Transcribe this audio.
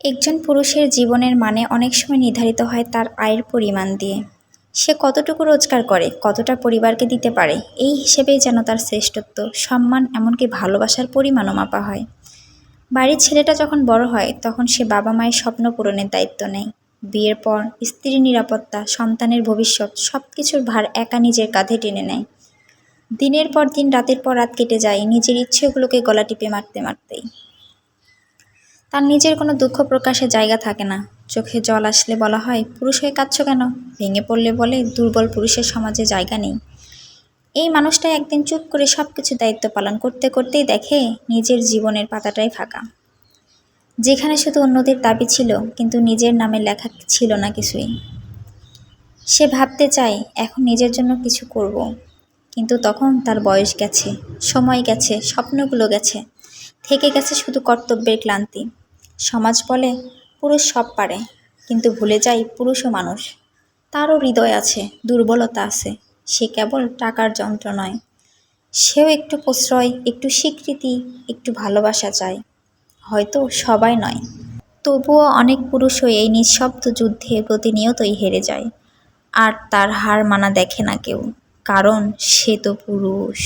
একজন পুরুষের জীবনের মানে অনেক সময় নির্ধারিত হয় তার আয়ের পরিমাণ দিয়ে। সে কতটুকু রোজগার করে, কতটা পরিবারকে দিতে পারে, এই হিসেবেই যেন তার শ্রেষ্ঠত্ব, সম্মান, এমনকি ভালোবাসার পরিমাণও মাপা হয়। বাড়ির ছেলেটা যখন বড় হয় তখন সে বাবা মায়ের স্বপ্ন পূরণের দায়িত্ব নেয়। বিয়ের পর স্ত্রীর নিরাপত্তা, সন্তানের ভবিষ্যৎ সব কিছুর ভার একা নিজের কাঁধে টেনে নেয়। দিনের পর দিন, রাতের পর রাত কেটে যায় নিজের ইচ্ছেগুলোকে গলা টিপে মারতে মারতেই। তার নিজের কোনো দুঃখ প্রকাশের জায়গা থাকে না। চোখে জল আসলে বলা হয়, পুরুষ হয়ে কাঁদছো কেন? ভেঙে পড়লে বলে, দুর্বল পুরুষের সমাজে জায়গা নেই। এই মানুষটা একদিন চুপ করে সব কিছু দায়িত্ব পালন করতে করতেই দেখে নিজের জীবনের পাতাটাই ফাঁকা। যেখানে শুধু অন্যদের দাবি ছিল কিন্তু নিজের নামে লেখা ছিল না কিছুই। সে ভাবতে চায় এখন নিজের জন্য কিছু করব, কিন্তু তখন তার বয়স গেছে, সময় গেছে, স্বপ্নগুলো গেছে, থেকে গেছে শুধু কর্তব্যের ক্লান্তি। সমাজ বলে পুরুষ সব পারে, কিন্তু ভুলে যায় পুরুষও মানুষ। তারও হৃদয় আছে, দুর্বলতা আছে। সে কেবল টাকার যন্ত্র নয়, সেও একটু প্রশ্রয়, একটু স্বীকৃতি, একটু ভালোবাসা চায়। হয়তো সবাই নয়, তবুও অনেক পুরুষও এই নিঃশব্দ যুদ্ধে প্রতিনিয়তই হেরে যায়। আর তার হার মানা দেখে না কেউ, কারণ সে তো পুরুষ।